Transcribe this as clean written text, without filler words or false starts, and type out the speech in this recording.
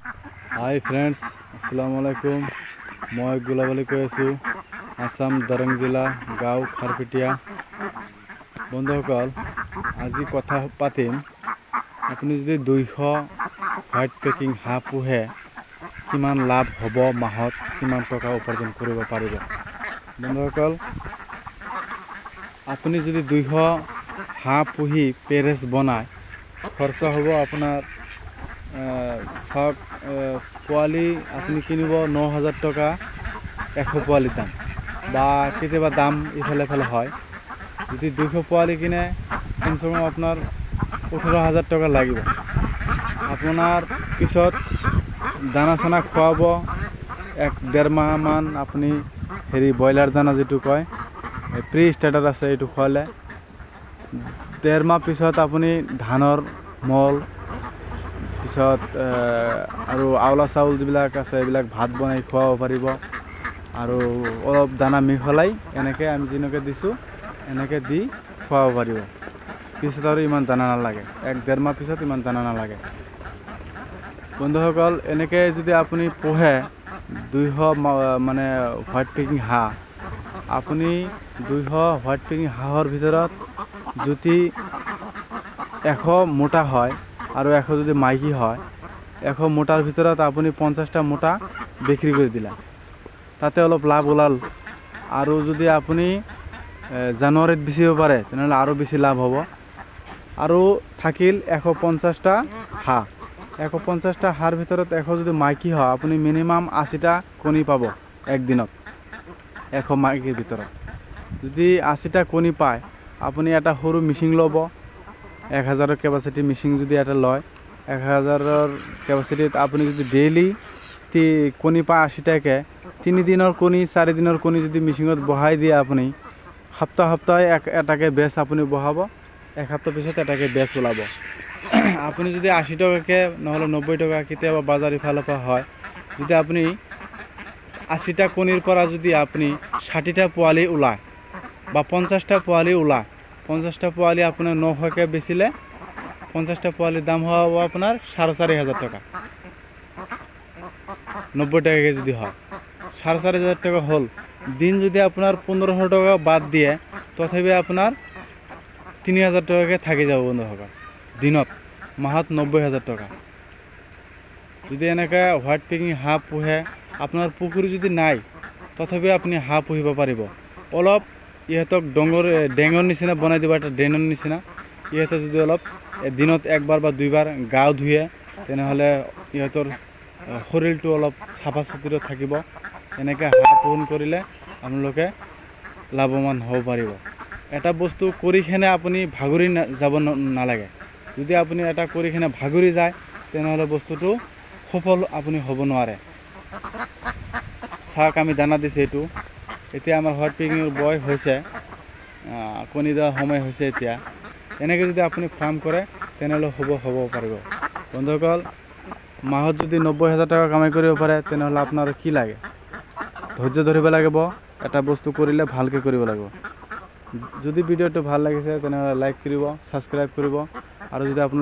হাই friends, আসসালামু আলাইকুম। মই গোলাবালি কৈ আছোঁ, আসাম দৰং জিলা, গাঁও খাৰপেটীয়া। বন্ধুসকল, আজি কথা পাতিম, আপুনি যদি 200 হোৱাইট পেকিং হাঁহ পোহে কিমান লাভ হ'ব, মাহত কিমান টকা উপাৰ্জন কৰিব পাৰিব। বন্ধুসকল, আপুনি যদি 200 হাঁহ পুহি পেৰেছ বনায়, খৰচা হ'ব আপোনাৰ চাওক, পোৱালি আপুনি কিনিব 9,000 টকা 100 পোৱালিৰ দাম, বা কেতিয়াবা দাম ইফালে ইফালে হয়। যদি 200 পোৱালি কিনে কমচে কম আপোনাৰ 18,000 টকা লাগিব। আপোনাৰ পিছত দানা চানা খুৱাব, 1-1.5 মাহমান আপুনি ব্ৰইলাৰ দানা যিটো কয় প্ৰি ষ্টাৰ্টাৰ আছে, এইটো খোৱালে 1.5 মাহ পিছত আপুনি ধানৰ মল, পিছত আৰু আউলা চাউল যিবিলাক আছে এইবিলাক ভাত বনাই খুৱাব পাৰিব। আৰু অলপ দানা মিহলাই এনেকৈ আমি যেনেকৈ দিছোঁ এনেকৈ দি খুৱাব পাৰিব। পিছত আৰু ইমান দানা নালাগে, 1-1.5 মাহ পিছত ইমান দানা নালাগে। বন্ধুসকল, এনেকৈ যদি আপুনি পোহে 200 মানে হোৱাইট পেকিং হাঁহ, আপুনি 200 হোৱাইট পেকিং হাঁহৰ ভিতৰত যদি 100 মোটা হয় আৰু 100 যদি মাইকী হয়, 100 মোটাৰ ভিতৰত আপুনি 50টা মোটা বিক্ৰী কৰি দিলে, তাতে অলপ লাভ ওলাল। আৰু যদি আপুনি জানুৱাৰীত বেচিব পাৰে তেনেহ'লে আৰু বেছি লাভ হ'ব। আৰু থাকিল 150টা হাঁহ, 150টা হাঁহৰ ভিতৰত 100 যদি মাইকী হয়, আপুনি মিনিমাম 80টা কণী পাব একদিনত। 100 মাইকীৰ ভিতৰত যদি 80টা কণী পায়, আপুনি এটা সৰু মেচিন ল'ব, 1000ৰ কেপাচিটি মেচিন যদি এটা লয়, 1000ৰ কেপাচিটিত আপুনি যদি ডেইলি কণী পায় 80টাকৈ, 3 দিনৰ কণী 4 দিনৰ কণী যদি মেচিনত বহাই দিয়ে, আপুনি সপ্তাহে এটাকৈ বেচ আপুনি বহাব, 1 সপ্তাহ পিছত এটাকৈ বেচ ওলাব। আপুনি যদি 80 টকাকৈ নহ'লে 90 টকা, কেতিয়াবা বজাৰ ইফালৰ পৰা হয়, যদি আপুনি 80টা কণীৰ পৰা যদি আপুনি 60টা পোৱালি ওলায় বা 50টা পোৱালি ওলায়, 50টা পোৱালি আপোনাৰ 900কৈ বেচিলে 50টা পোৱালিৰ দাম হ'ব আপোনাৰ 4,500 টকা। 90 টাকাকৈ যদি হয় 4,500 টকা হ'ল। দিন যদি আপোনাৰ 1500 টকা বাদ দিয়ে, তথাপি আপোনাৰ 3,000 টকাকৈ থাকি যাব বন্ধুসকল দিনত, মাহত 90,000 টকা। যদি এনেকৈ হোৱাইট পেকিং হাঁহ পোহে, আপোনাৰ পুখুৰী যদি নাই তথাপি আপুনি হাঁহ পুহিব পাৰিব। অলপ ইহঁতক ডেঙৰ নিচিনা বনাই দিব, এটা ড্ৰেইনৰ নিচিনা। ইহঁতে যদি অলপ দিনত 1বাৰ বা 2বাৰ গা ধুৱে, তেনেহ'লে ইহঁতৰ শৰীৰটো অলপ চাফা চুতুৰা থাকিব। এনেকৈ হাঁহ পোহন কৰিলে আপোনালোকে লাভৱান হ'ব পাৰিব। এটা বস্তু কৰি কিনে আপুনি ভাগৰি যাব নালাগে। যদি আপুনি এটা কৰি কিনে ভাগৰি যায়, তেনেহ'লে বস্তুটো সফল আপুনি হ'ব নোৱাৰে। চাওক, আমি দানা দিছোঁ এইটো, এতিয়া আমাৰ হোৱাইট পেকিঙৰ বয়স হৈছে, কণী দিয়াৰ সময় হৈছে এতিয়া। এনেকৈ যদি আপুনি ফাৰ্ম কৰে তেনেহ'লে হ'ব পাৰিব। বন্ধুসকল, মাহত যদি 90,000 টকা কামাই কৰিব পাৰে, তেনেহ'লে আপোনাৰ কি লাগে? ধৈৰ্য ধৰিব লাগিব, এটা বস্তু কৰিলে ভালকৈ কৰিব লাগিব। যদি ভিডিঅ'টো ভাল লাগিছে তেনেহ'লে লাইক কৰিব, ছাবস্ক্ৰাইব কৰিব। আৰু যদি আপোনাৰ